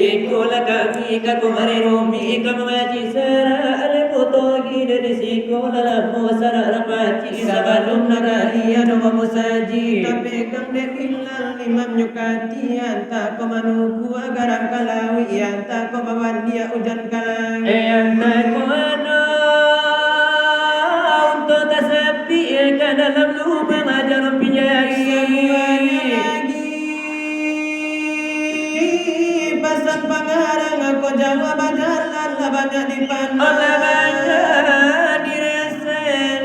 risiko kami kakumari romi kamaji sara al-putogi risiko dalam musara rapati sabalum nagari adu musaji tapi kamde bilal imam nyukati anta komanuku agar kalawi anta komawan dia ujan kalawi anta komano untuk tasabi ke dalam lubang ajar pinjari pasang pangarang aku jawab jalan labanya di pandang labanya di resen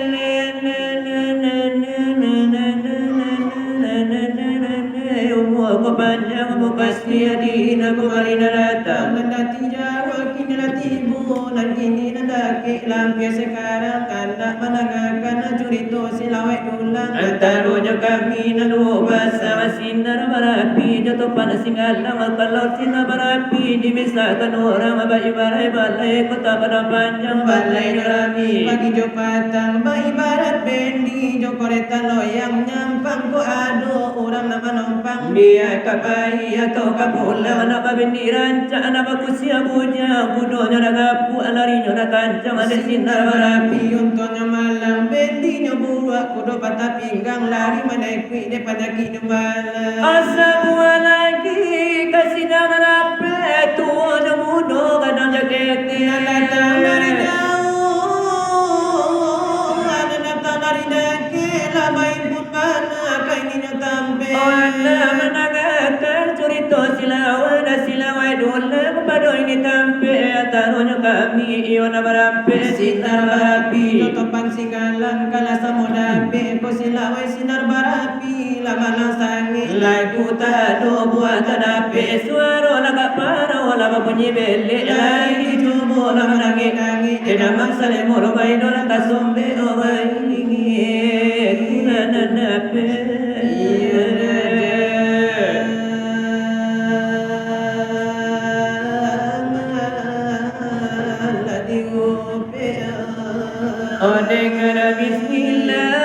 umur panjang umur pasti di aku marina datang mendati jawa kini nanti ibu dan kini nandaki lampias sekarang kanda menangakan curito silawai ulang antarunya kami nalu bahasa sinar barapi jatuh panas singgah lama kalau sinar barapi dimisahkan orang bayi barai balai kota pada panjang balai rami pagi jo patang bayi barat bendi jo koretan loyang nyampang ko ado orang nama numpang dia kapai atau kapula nama bendi rancak nama kusia punya budonya ragapu alarinya rakancang ada sinar barapi untungnya malam bendinya buat kudo patah pinggang lari menaiki depan lagi nembala asa buat lagi kasih nama rapi tua mudo kadang jaketnya datang dari jauh ada datang dari deke labai pun mana kaininya tampe anda menangakan cerita silawai dole kepada ini tampe taruhnya kami iona barapi sinar barapi tutupan singgalan kala samudapi ko silawai sinar barapi lama langsangi lagu tado buat tadapi suara laga para wala bunyi beli lagi cubo lama nangi tidak maksale moro bayi dola kasombe owai kuna nanape dengan bismillah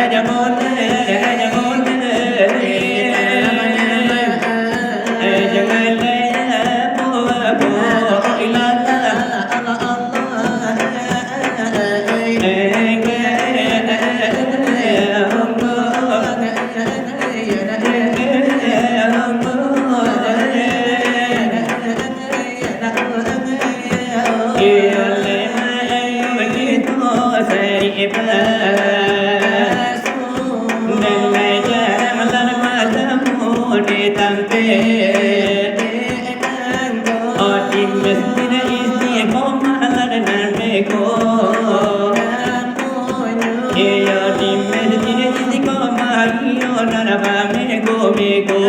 Jangan di masjid istiqomah ladana meko Iyo di masjid istiqomah iyo naraba meko meko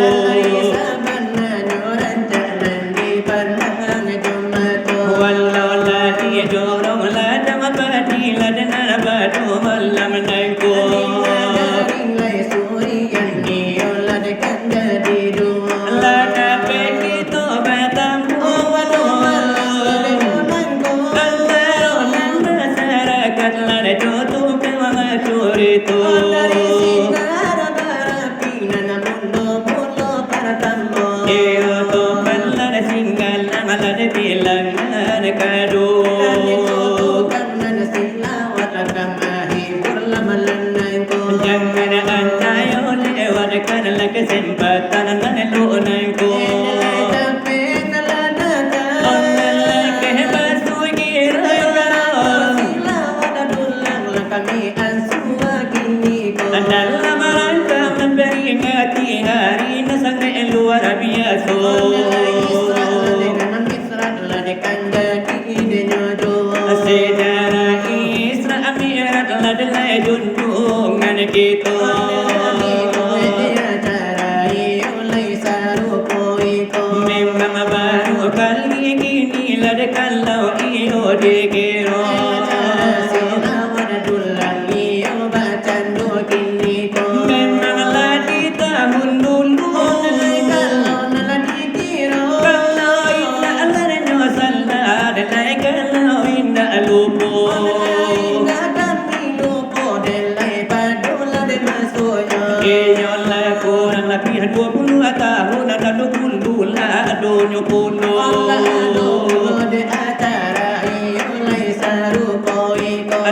Walau lagi jorong ladang abadi ladana batu malam naiko kesempatan nelu nengko dalam rangka memperingati hari nasang luar biasa sejarah Isra Mi'raj adalah junjungan kita memang baru kali ini kalau iyo dikira memanglah di tahun dulu kalau indah salah dan kalau indah lupa Iyalah kurang lebih 20 tahun ada dulu dunia kuno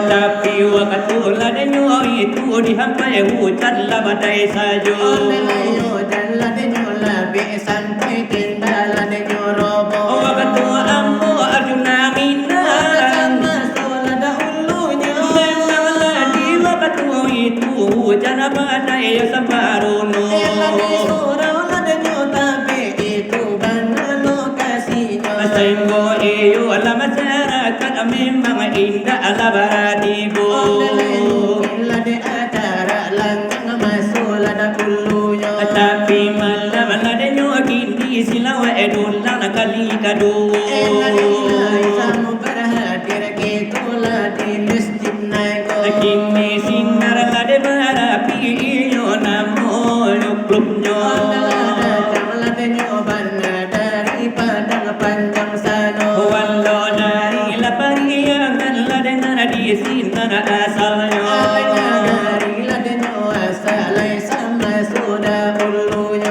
tapi waktu ladanya itu dihampai hujan lah badai saja waktu ambo Arjuna minang memanglah di waktu itu hujan badai separuh Senggo iyo ala masyarakat memang indah ala baratibo tapi malam ladanya kini silawa edulang kali kadu kini sinar lade barapi iyo namo luklupnya walau dari lapariangan ladana di sinar asalnya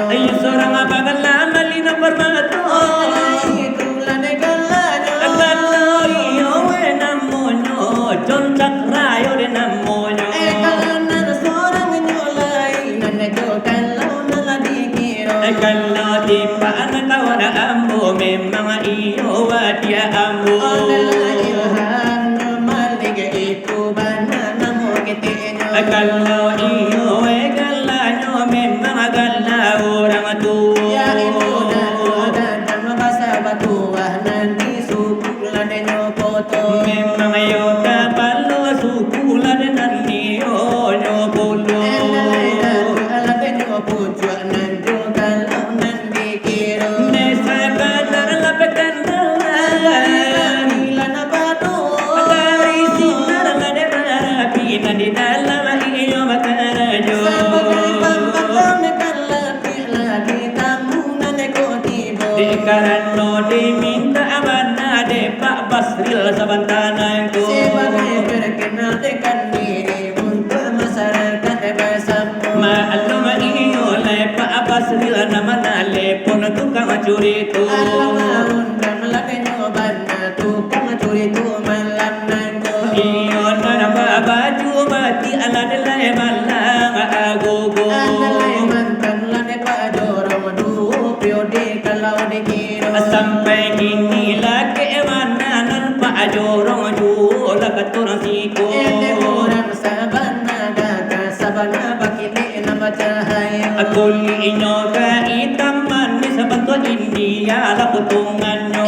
ayo seorang apabila malina bermata kalau iyo namonyo joncak rayo de namonyo kalau di pana kawan ambo memang iyo wadia ambo kalau iyo galanyo memang gala orang tua memang iyo kapalo sukulan nanti yo polo desa kadar lapekan dari sinar lade barapi di dalam iyo makarajo karena diminta abana de Pak Basril sabantananku sebagai berkenal dengan diri untuk masyarakat bersama maklum iyo le Pak Basril nama nale pun tukang curi tu undang lakenyo bana tukang curi tu malam nangko iyo nama baju bati ala de le malang agogo mantan lade padorong du periode kalau dikira sampai kini laki mana Pak jorong jula keturang siko orang sabana daga sabana bakini nama cahaya Kuli inyo ka itam manis bantu India la putungan nyo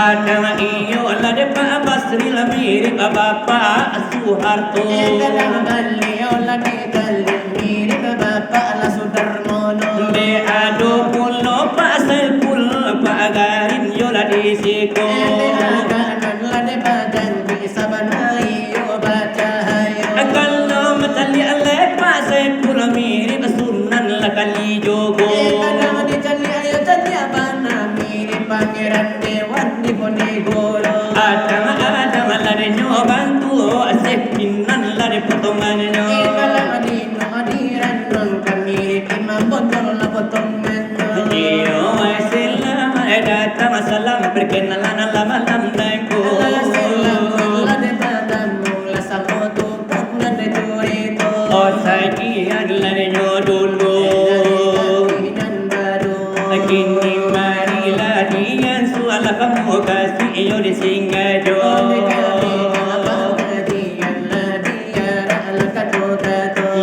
Ada iyo la de pa basri la mirip Bapak Soeharto. Kadang beliau lagi kali mirip Bapak Sudarmono. Be ado pulo Pak Saiful Pak Garin yo la di siko. Kanan la de badan bisa banai yo baca hayo. Kalau metali ale Pak Saiful mirip Sunan la kali jogo. Kadang dicari ayo jadi abana mirip Pangeran Dewan di Ponegoro. Ada la de nyobantu sepinan la de potongannya. Kalau adino adiran non kami imam botol la potongannya. Iyo Islam datang salam perkenalan malam dengku. La de badamu la samotu kakna de turito. Oh sajian la de dulu. Kini marilah dian suala kamu kasih iyo di Singgajo.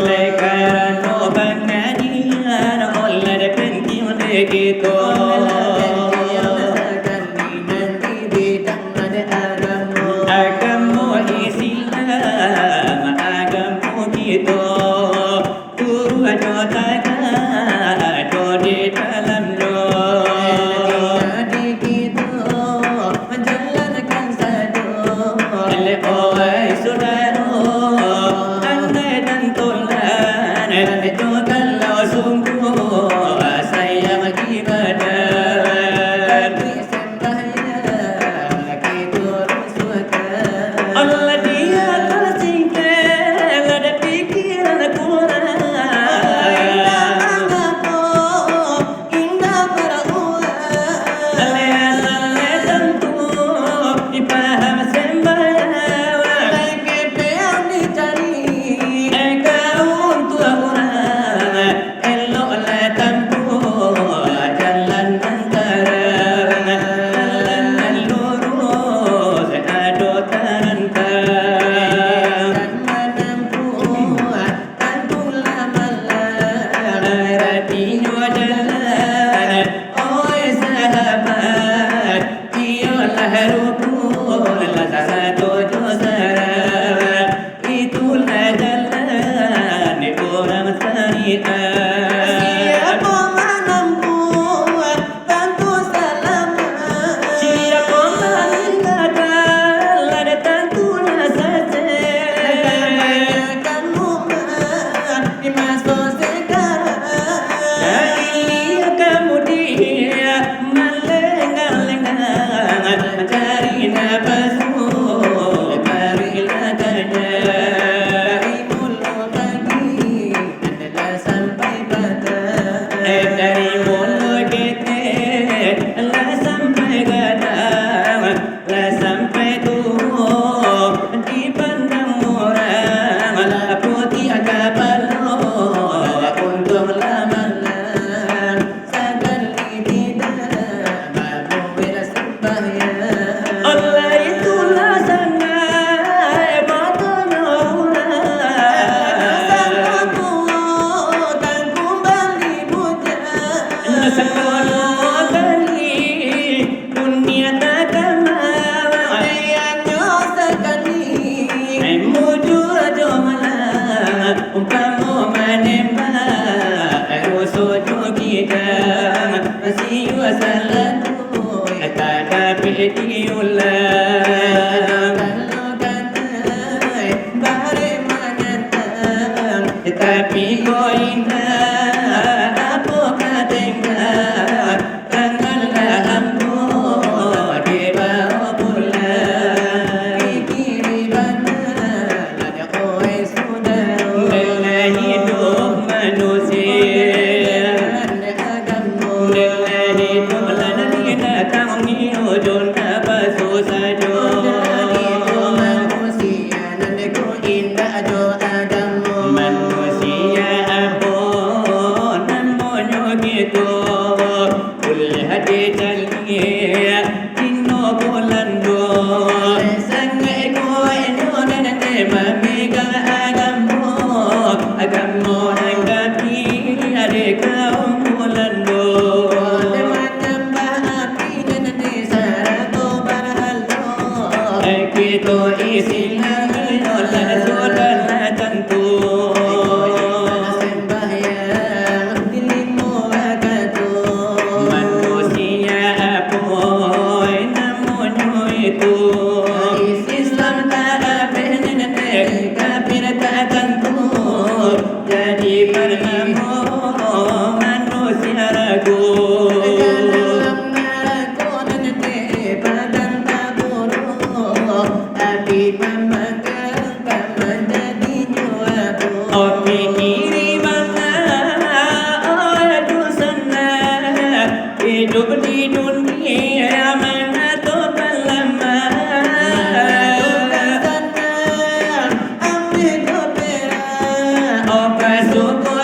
Lekarano banadian olah de penti gitu. Agamu Islam, agamu gitu. Turu aja taga, di dalam lo. Oleh saudara, andai dan tulan, itu kalau sungguh saya bagi badan. Allah dia tersingkir, ada pikiran kurang. Ale tentu dipaham sembahyang. Eka untuk orang, eloklah tempuh jalan antara. Jalan lurus ada terentang. Artinya jalan, oi sahabat, ialah rukun satu syarat. Itulah jalan orang syariat. Siapa meninggalkan ada tentulah saja. Iya kamu dia melenggang-lenggang cari nafasmu berilah tanya. Dari mulut kita lah sampai gadang, lah sampai tuh dipandang orang. Putih kapal untung lamalan sekali tidak mampu bersembahyang. Allah itulah sangat betul sekali dunia takkan mau mujur jomalah umpamu menembak rusuh kita masih wasalatu tak diulang. Tapi kau indah apa katanya tanganlah ambo di bawah bulan. Dengan hidup manusia, dengan hidup lain datang ni ujung apa susah jo. Manusia apa namanya gitu. Kuliah di jalan dino bulan do. Sangai kau eno dan memegang agamu nanggapi adik kau bulan do. itu isinya oleh saudara tentu sembahyang dirimu wakatu manusia pun namanya itu Islam tak ada nenek kafir tak tentu jadi bernama manusia ragu hidup di dunia mana total lama opa suko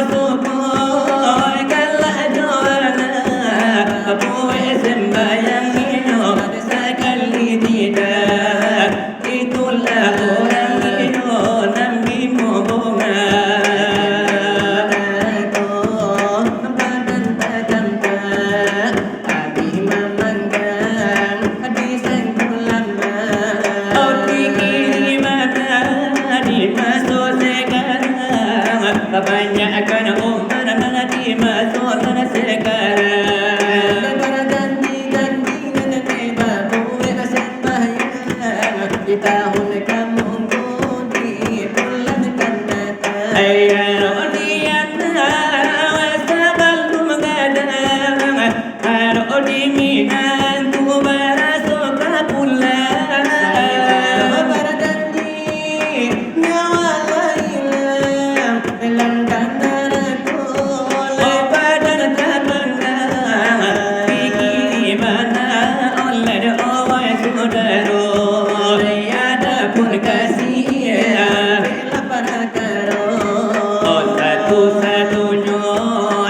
kalah juara boleh sembahyang minum sekali tidak itulah orang minum nabi Muhammad kebanyakan umat mengerti masalah sekarang berjanji-janji nenek babu sembahyang di tahun kamu di bulan kan datang ayah diana sebelum gadang harus diminan tu berasuk pulang berjanji nyawa hilang dalam kandaraku opa dan terbengang fikir mana oleh doa saudara tiada pun kasih bela para karo oh satu-satunya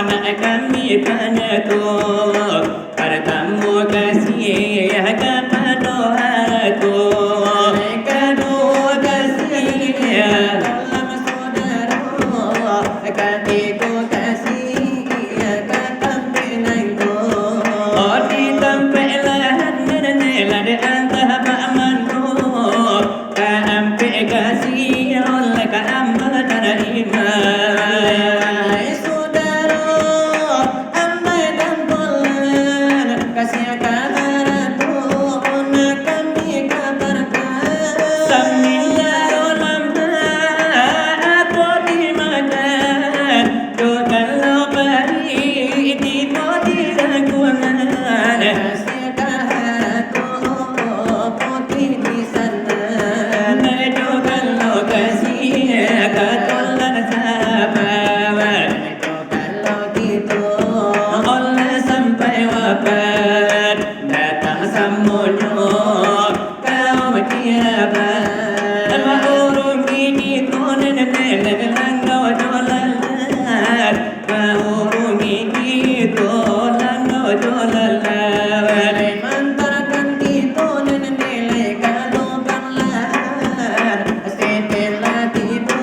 nak kami panatu bertamu kasih kepada aku kedua kasih dalam saudara katiku kasih kata penangku oh di tempelan nenek di antah pamanku kampe kasih oleh kamba dan iman saudara amai dan bulan kasih kabarku nak kami kabarkan sambil lama aku dimakan kalau beri di poti ragunan kasih kabarku putih di sana kalau kasih katolan sahabat kalau gitu oleh sampai wafat datang semuanya kau berkiabat urung ini konen nenek kau jolalat urung ini kau jolalat mantarkan itu nenek kalau banglar setelah tiba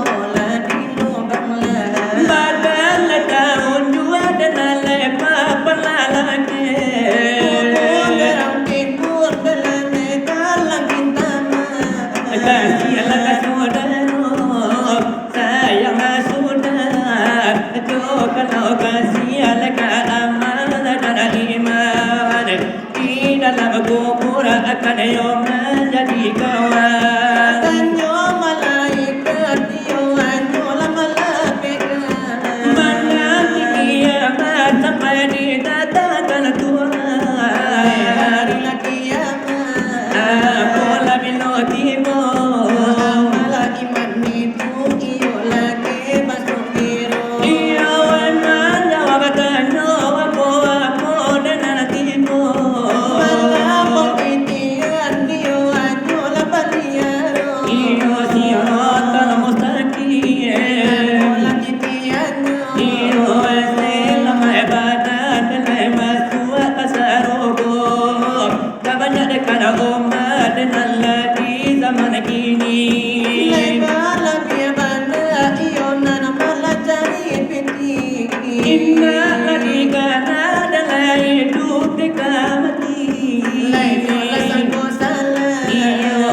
olah di lubang lah badal tahun jua dan lepas pelalaki gerang timbul dalam kalang kita kasihlah saudara sayang saudara kalau kasihlah keamanan dan iman di dalam kubur akan yang menjadi kawan tanyo malaikat yo anyo la malaikat mana kiamat sampai dikatakan Tuhan hari la kiamat pola bilotimo malaki manitu iyo lagi masuk biro iya wana jawab tanya apa dan nantimu malapok itian iyo anyo la paliaro iyo siratan mustaqim lagi tianyo iyo selam ibadat dan masuk asarogo banyak dekat umat dan lagi zaman kini Legalagi bana iyo nana malacari piti inna lagi kana dan hidup dekat mati Lai mola sangko salah iyo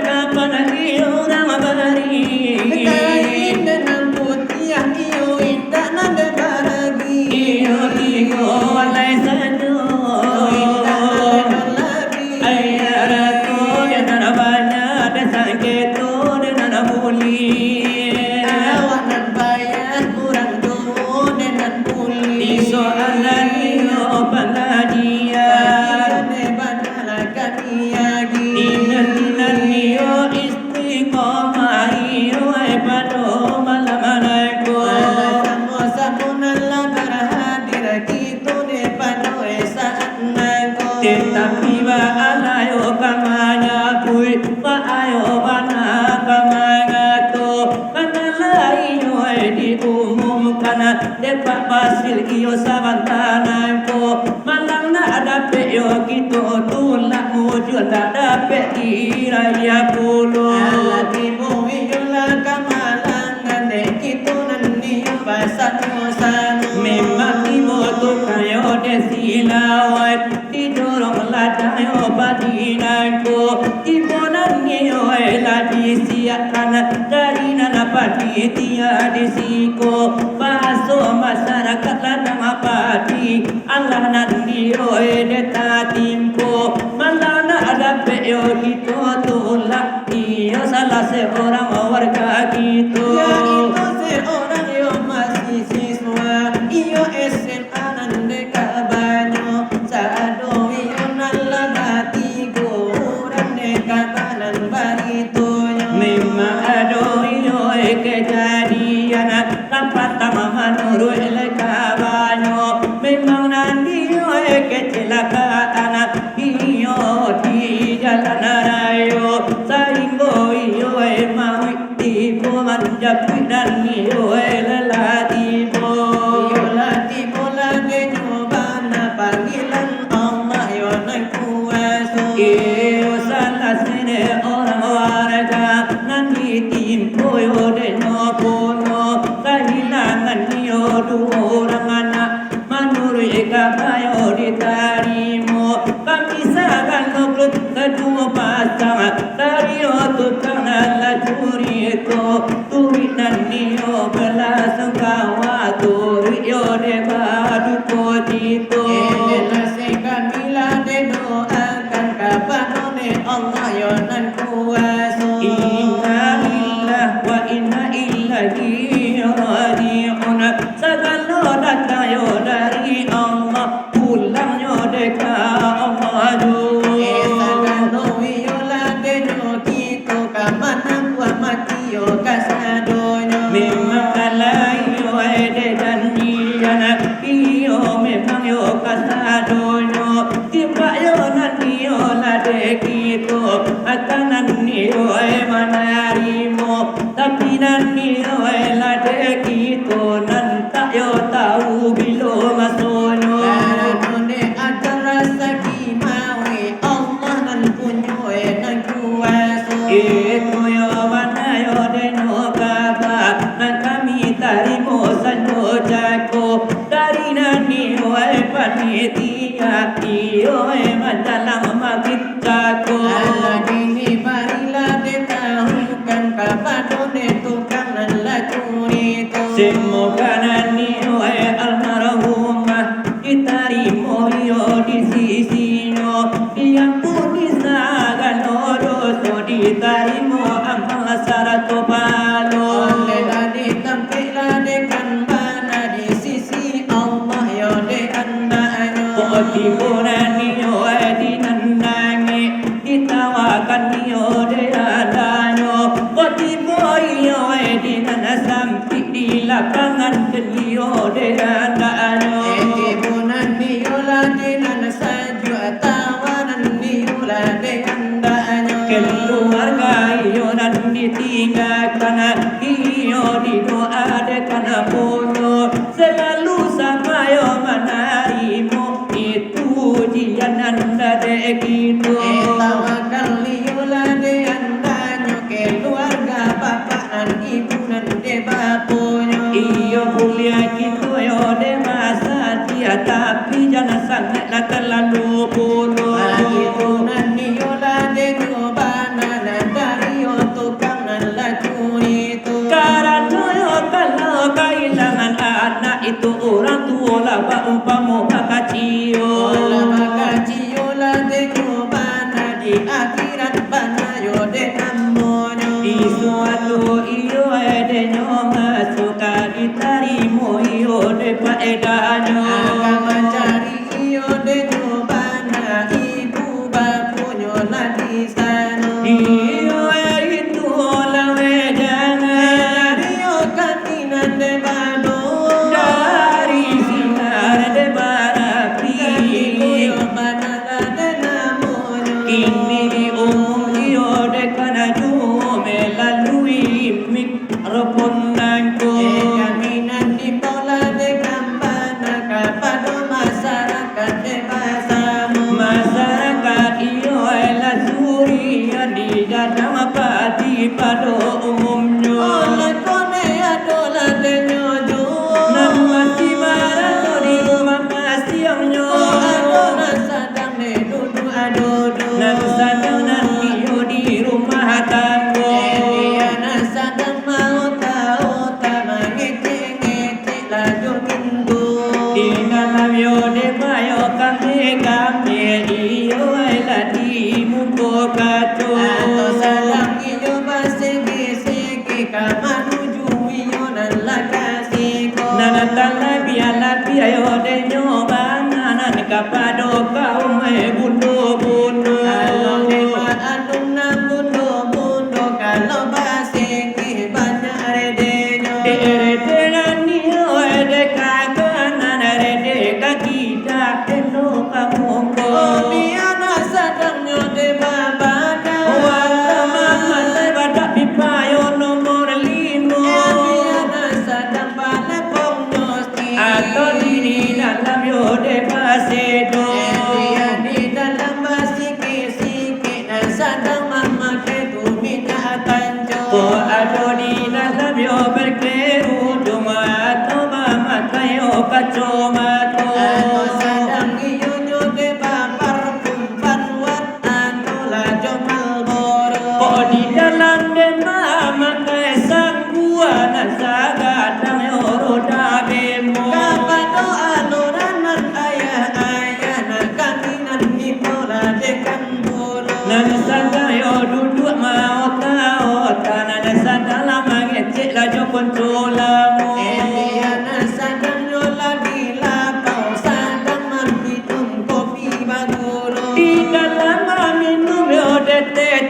kapan iyo nama bari kain dengan putih iyo indah nada baragi iyo tigo walai sadu ayaraku yang narabanya desang ketu dan narabuli awanan bayar kurang tuh dengan puli soalan iyo paladia Dinan iyo istiqomah iyo pada malam anakku tetapi ba alayo kamanya pui ba ayo bana kamanya to kanalayo diumumkan depak basil iyo sabantana ko malang na adape yo kito tulak mujud adape iraya pulo Alati mo iyula kamalangan de kito nanniyo basat-basano memang ibu tu kayo desilawat didorong ladayo badinanku ibu nangiyo ladi siakan dari nana panitia disiko baso masyarakat ladang apadi Allah nangiyo deta timpo malana ada peyo gitu tulak iyo salah seorang warga gitu ya itu seorang yo masih siswa iyo SMA nande kabanyo sado iyo nalabati goran de kabanan baritonyo memang ado iyo kejadian dapat menurut kabanyo memang nanti iyo kecelakaan iyo di jalan raya sehingga iyo mau tipu menjepit dan iyo lelatipu iyo latipu lagi nyobana panggilan Allah yo nang kuaso iyo salah sini orang warga nanti timpu yo denyo puno kehilangan iyo dua orang anak menurut kabayo ditarimo kamisakan ngeblok kedua pasang tario tukang nalacuri itu turik dan niyo belasung kawa turik yo debadu kotito Nasikan bila doakan kapanone Allah yo nan kuaso Inna lillah wa inna ilaihi raji'un segala datang yo dari Allah pulang yo dekat Allah Sagalo wiola deno kito kamana kwa matio kasadonyo memang kalai yo ede janjian iyo memang yo kasadonyo tiba yo nanti yo lade kito akan nanti yo manarimo tapi nanti yo lade kito nanta yo tahu bilo masonyo Karanone ada rasa kimawe Allah nan punyo nan kuaso itu yo mana yo deno kaba nan kami tarimo sanjo jako dari nani yo panitia iyo majalah magit jako Aladini barila de tahukan kapanone tukang nan lacuri to semoga nani yo almarhumah ditarimo yo di sisinya yang pun disagan doso ditarimo amal sarato palo Oleh tadi tampillah dekan mana di sisi Allah yo de andaanyo Oti bonani yo di nanangi ditawakan yo de adanyo Oti boy yo di nanasampi di lapangan yo de adanyo Eti bunan niyola de nanasaju atawanan niyola de andaanyo keluarga iyo dan ditinggalkan iyo didoakan puno selalu sama yo menarimu itu ujian anda dek itu Tawakal niyola de andaanyo keluarga bapak dan ibu dan de bapunyo iyo kuliah gitu yo de masa dia tapi jangan sangatlah terlalu puno Bagi bunan niyola de nyobana dan dari akhirat bana yo de namonyo di suatu iyo edenyo masuk ditarimo iyo de faedahnya agama cari iyo de nyobana ibu bapunyo la di sana iyo itu lawe jangan dari yo katinan de bado dari sinar de barapi yo bana la de namonyo kini di umum iyo de kanaju melalui mikrofon nangko kaminan di pola de kambana kapado masyarakat de basamu masyarakat iyo ela suri di dalam pati pada umumnya oleh kone adola de nyojo nan masih marah di rumah siangnya adola sadang de dudu adodo nan sadang nan iyo di rumah tangga Eliana sadang mau tahu tak mengece-ngece laju minggu di dalam yo de mayo kami iyo ela di muka kacu atau sadang iyo basegi-segi kamanuju iyo nan lakasiko Nanatala biya yo de nyoba nanan kapado kaum bundo kalau dewa anung nang bundo kalau basegi banyak redenyo de niyo de kakanan de kakita eno kamongo Eliana sadang nyode babada mama le bada pipayo nomor lino Eliana sadang bala pongnosti atau di dalam yo de pasedo di dalam basiki-siki dan sadang memakai tumita tanjo Oh ado di dalam yo berkeru cuma atau mama kayo kacomato atau sadang iyo nyode bapar kumpan wat atau lajo malboro Oh di dalam den mama kay sang buana sagadang yo roda bemo kapado aluranan ayah-ayah nak kaminan di pola dekan bolo nan sagayo duduk mau tao tanah sadala mangecek lajo kontrolamu Eliana sadang nyola di lapau sadang minum kopi bagulo di dalam minum yo de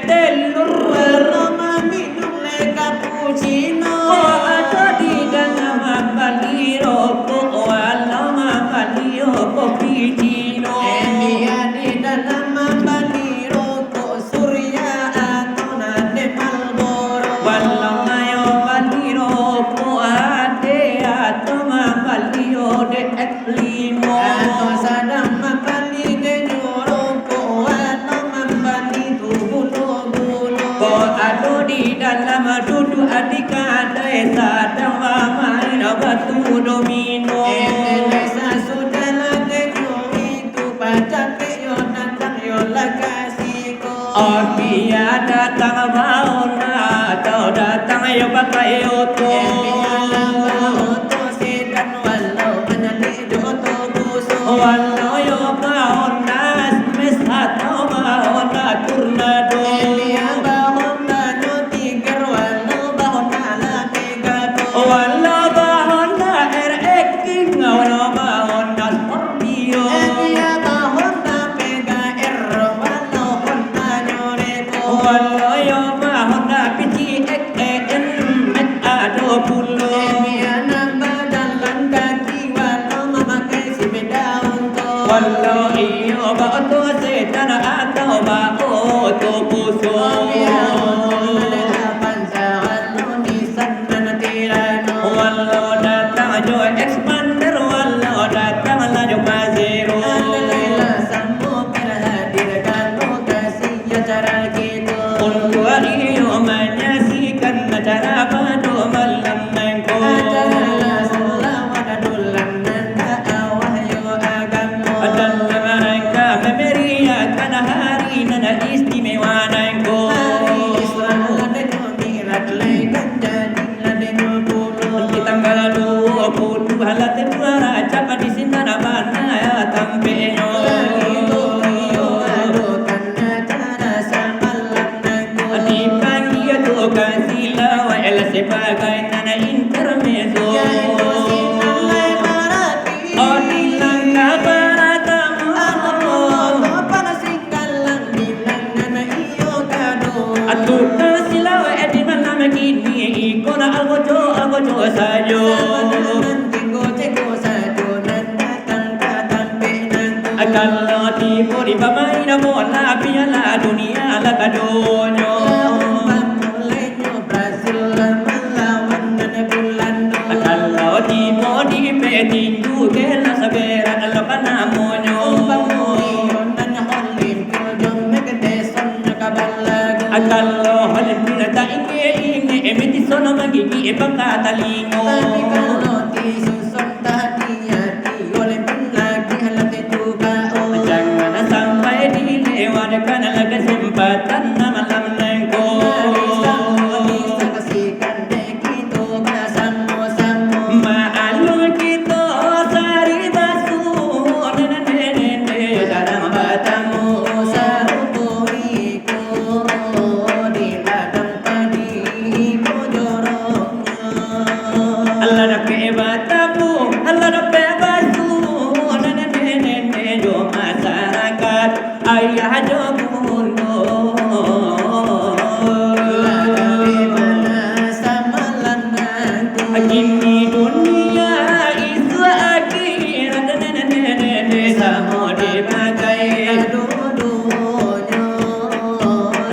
telur Aroma minum le cappuccino Oh ada di dalam baliro ko alama balio kopi cino Elia di dalam bali rokok surya atau nade malboro walau mayo baliro ko ade atau balio de limo atau sadang membali de nyoroko atau membali tubulo-bulo ko ado di dalam duduk adik adai sadang main batu domino Elesa sudah lagi itu pacar yo datang yo lakasiko Oh dia datang mau atau datang yo pakai oto walau yo mau nas mes atau mau turnado walau bahon eking walau bahon Scorpio walau yo bahon pici en ado pulo walau iyo bato setan atau bato puso walau datang jo expander walau datang laju mazero un sajo Tigo ceko sajo nan datang datang penan Kalau tipu di pamai na bola piala dunia la kadonyo Mulainya Brazil melawan bulan Kalau tipu di petinju kela saberan lo kanamonyo Kalau halin bila tak inge emiti sono magigi pagkatalingo Tapi kalau disusun hati-hati oleh lagi halat juga Jangan sampai dilewatkan kesempatan na malam nengko bisa kasihkan dek itu bersama-sama Maalul kita sari basu nene dalam batamu sarubuiku di ladang padi pojoroknya Allah dape batamu Allah dape basu nene jo masyarakat ayah jo mundo Ini dunia itu akhirat Samo dipakai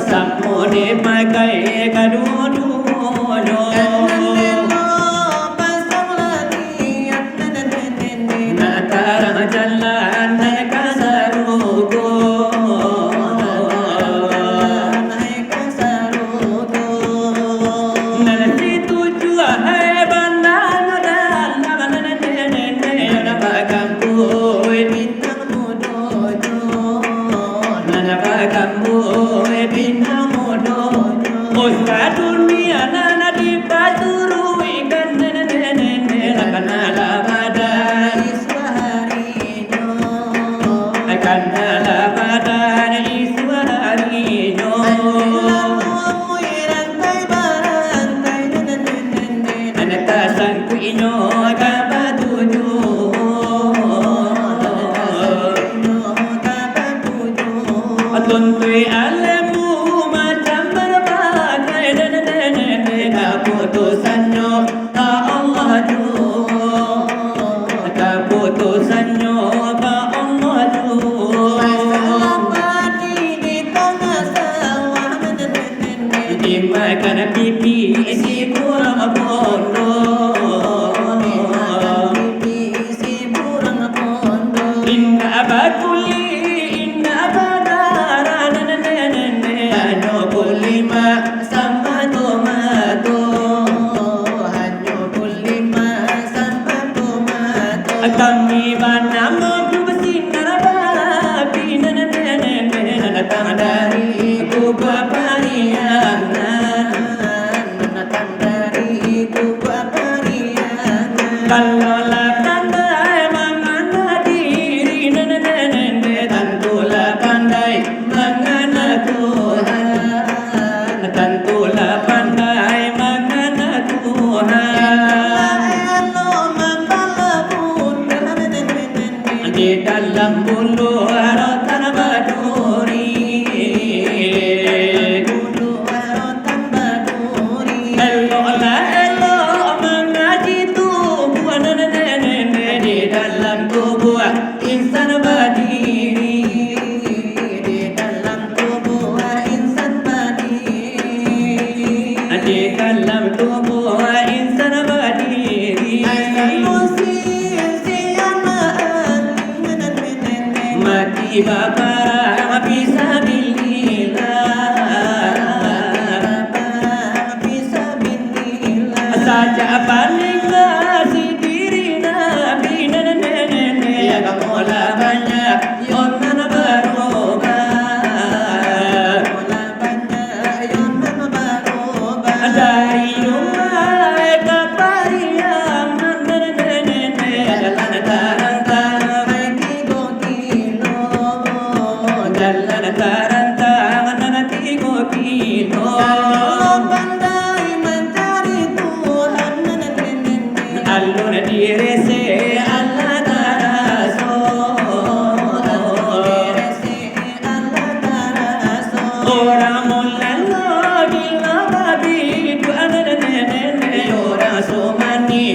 Samo dipakai kadudunya Natara jalan kasarugo Nanti tujuh hai bandar dalam nene bagambu Bintang mudojo Nana bagambu binamu dojo Ustaz dunia nana dipaturu ikan nene lakana badai lakana badai iswarino Anatasan ku inyo kabatuju Tuntuy alemu macam berbagai keputusannya ka Allah ju keputusannya ka Allah ju dimakan pipi isi kurang bondo inna abakuli inna abadara ano kulima sama tomato kami banamo bersinar babi datang dari kubah pariangan kalau lah pandai mengana diri tentulah pandai mengana Tuhan tentulah pandai mengana Tuhan di dalam bulu rotan baduri elok mengaji tubuh di dalam tubuh insan berdiri di dalam tubuh insan berdiri mati bapak bisa saja paling nasi diri nabi ya kamu lah banyak orang berubah dari rumah ke pariangan jalan tarantang jalan tarantang nanti kilo alun direse Allah taraso orang mulalo bila babi tu ada orang somani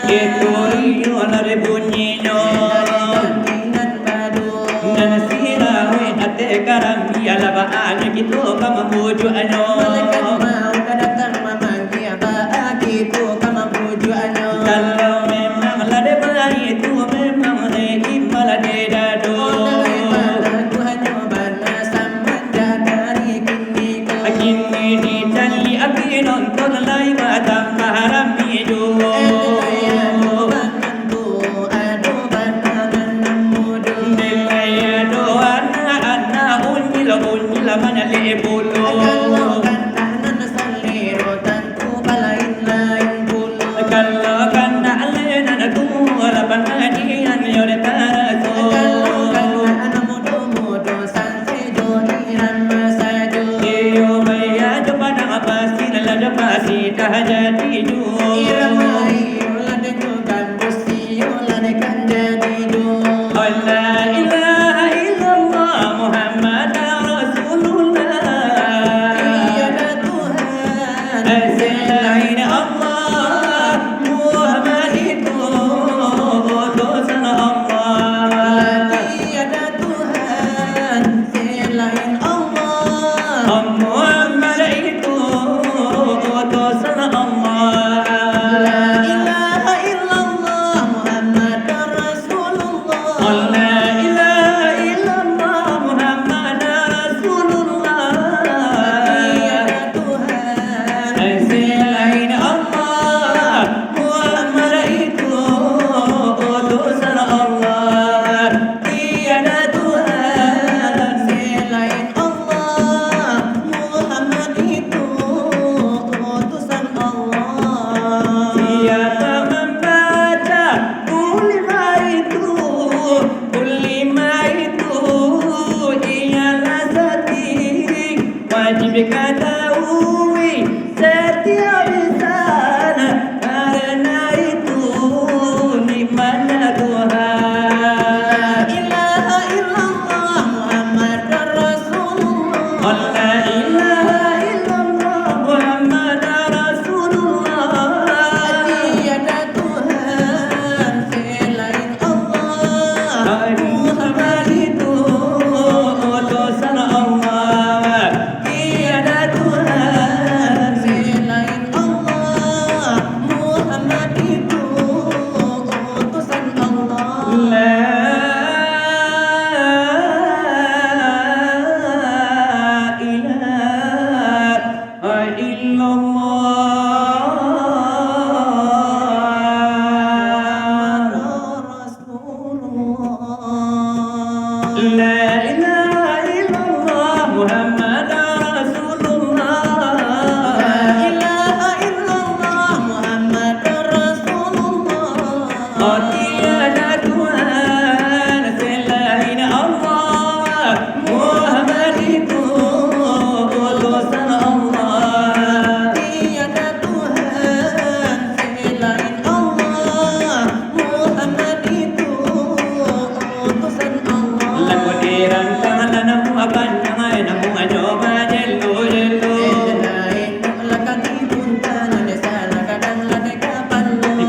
Itu iolah bunyinya Dengan padu dan sirawe ate karam ialah baanya gitu kamu bujuannya Malaikat mau datang memanggil apa gitu kamu bujuannya kalau memang lade bayi itu memang imbal dedado kini di cali api nonton lai batang haram hidup mana lebulu kalau kanda alena na tumula pangadian yore taraso iyo maya pada pasti lada pasti dah jadi ju la ilaha illallah muhammad rasulullah selain Allah Muhammad itu utusan Allah Muhammad itu utusan Allah la ilaha illallah Muhammad rasulullah selain Allah Muhammad itu utusan Allah tiada Tuhan Selain Allah, Muhammad itu utusan Allah. siapa membaca ulima itu ialah sati wajib ketahui setiap insan karena itu nikmatnya Tuhan ilaha illallah Muhammad Rasulullah. la ilaha illallah Muhammad Rasulullah Tiada Tuhan selain Allah. Muhammad itu utusan Allah tiada Tuhan Selain Allah, Muhammad itu utusan Allah. la ilaha illallah Rasulullah. la ilaha illallah Muhammad Rasulullah ilaha illallah Muhammad Rasulullah. tiada Tuhan selain Allah Muhammad itu utusan Allah Tiada Tuhan selain Allah. Muhammad itu utusan Allah. lagu dirantang namu akan jangan namu ajoba jelu jelu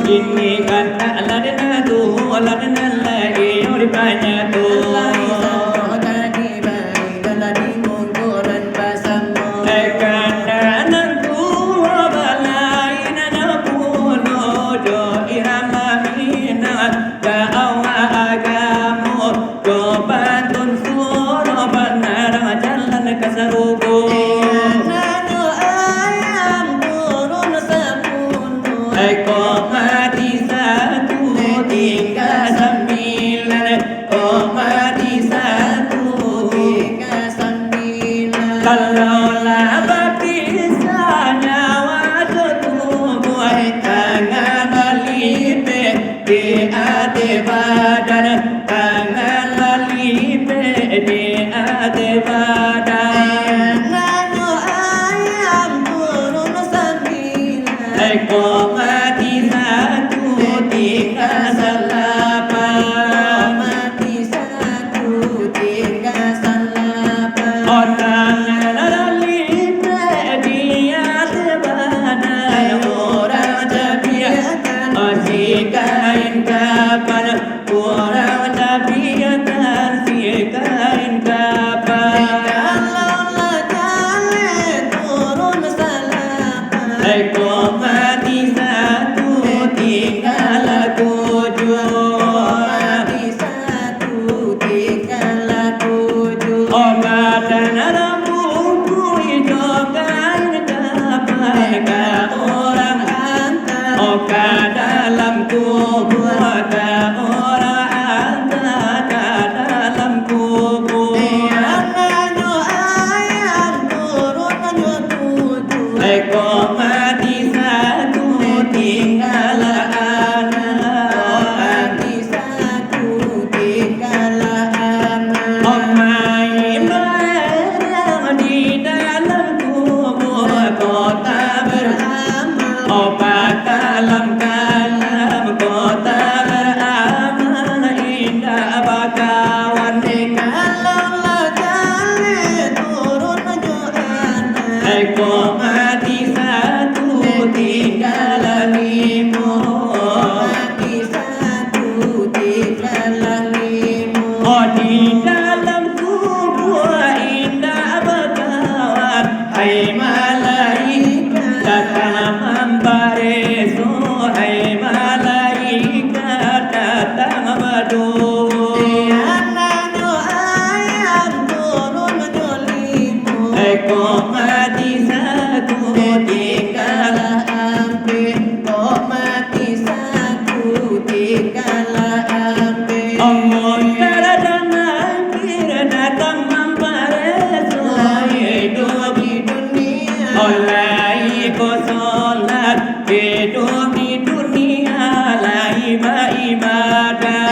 kini kata ladena tu ladena lagi uripanya tu Eko mati satu tinggal sembilan. Oh si kain kapan kurang tabiatan si kain kapan kalau lajale turun salapan eko mati satu tinggal tujuh mati satu tinggal tujuh obat dan rambutku hijau kain kapan ke orang antar oka dalam kubur ke orang antar ke dalam kubur tiada ayam turun tujuh eko mati satu tinggal anak mati satu tinggal anak omai barang di dalam kubur kota beramal obat kalam kota beramal indah bakawan kalau lajale turun johan eko mati satu tinggal limo mati satu tinggal limo oh di dalam kubur indah bakawan hai malaikat datang membareso hai malaikat datang berdua tiada ayam turun jolimu eko mati satu tinggal hampir kok mati satu tinggal hampir omong dan akhir datang membareso hidup di dunia oleh sholat hidup di dunia lah ibadah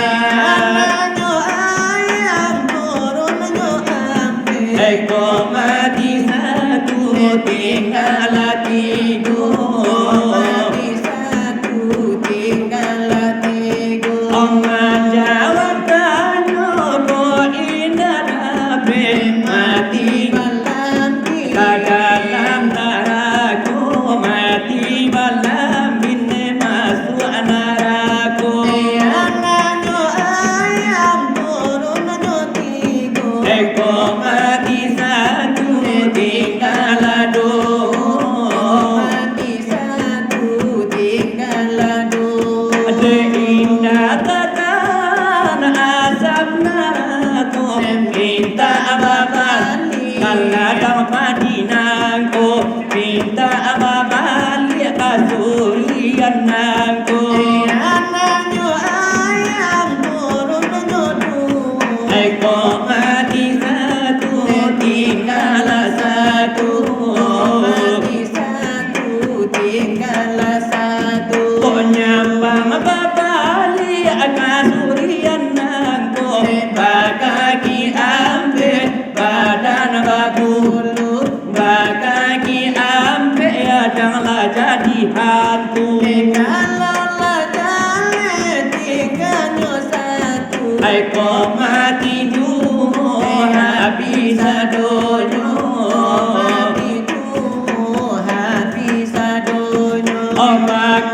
ayam turun hampir eko mati satu tinggal tidur mati satu tinggal tidur oman jawab tanya kok indah dapat mati malam ke dalam neraka mati malam bine masuk neraka tiada ayam turun tidur eko mati satu tinggal dua mati satu tinggal dua ada indah tatan azab neraka minta ababali kalau madinangku minta ababali kasurian nangku tiada ayam turun dua eko mati satu tinggal satu mati satu tinggal satu nyambang babali kasurian nangku bakaki ambil badan bagulu bakaki ambil ya janganlah jadi hantu kalau lajale tinggalnya satu eko mati jua habis adonyo mati jua habis adonyo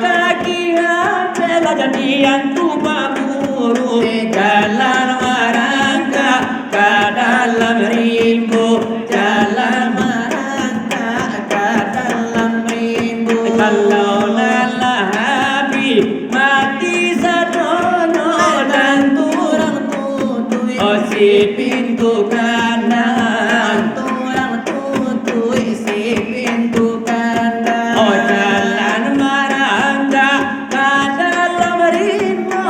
kaki ambil jadi hantu baburu jalan marangka ke dalam rimbu jalan marangka ke dalam rimbu kalau lelah habis mati sadono dan turang tutui si pintu kanan turang tutui si pintu kanan jalan marangka ke dalam rimbu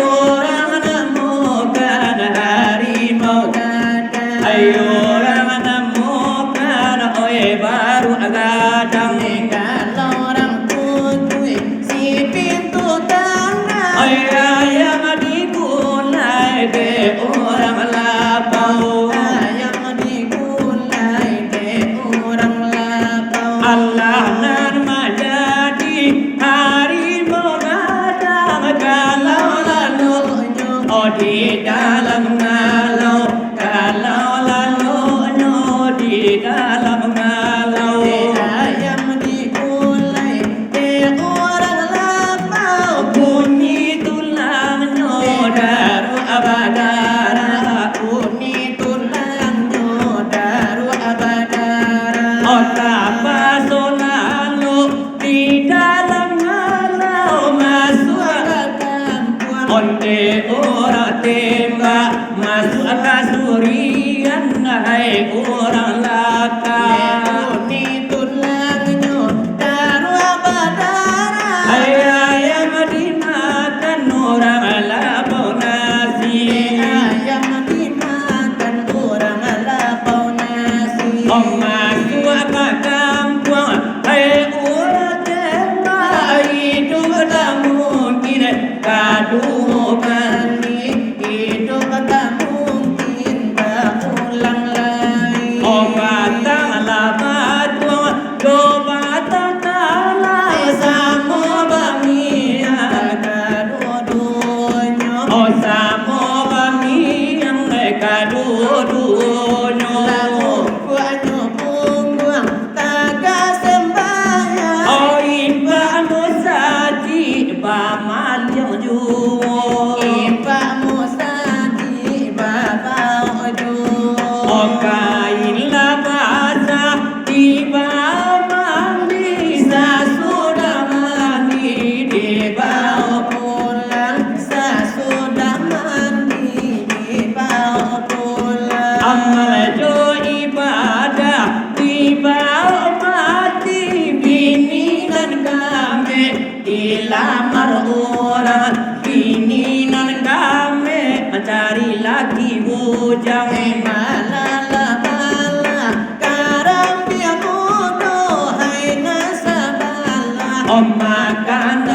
orang nemukan harimau ayo orang nemukan baru gadang kalau orang tutui si pintu tanah ayam digulai de orang lapau ayam digulai de orang lapau Allah nan menjadi harimau gadang kalau lalu di dalam ngalau kalau lalu di dalam ngalau ayam digulai de orang lapau Hai orang tembak masuk kasurian, hai orang lakar. Ni tulangnya darwa badara. Hai ayam dimakan orang lapau nasi. Ayam dimakan orang lapau nasi. Masuk ke kampung, hai orang tembak hidup tak mungkin kadukan. Hidup tak mungkin berulang lagi. Batanglah batuang, do batang talai sama bamian. Kedua-duanya Sama bamian kedua-duanya. buahnya punggung taga sembahyang. Imbak musaji bamal yang jual. Ipak musaji babau jual. Kainlah basah tiba mandi, sudah mandi dibawa Pulang sesudah mandi dibawa pulang. amal jo ibadah dibawa mati. Bini dan kami dilamar orang, bini dan kami mencari lagi bujang. Malala karam dia bodoh hai nasabala. Makan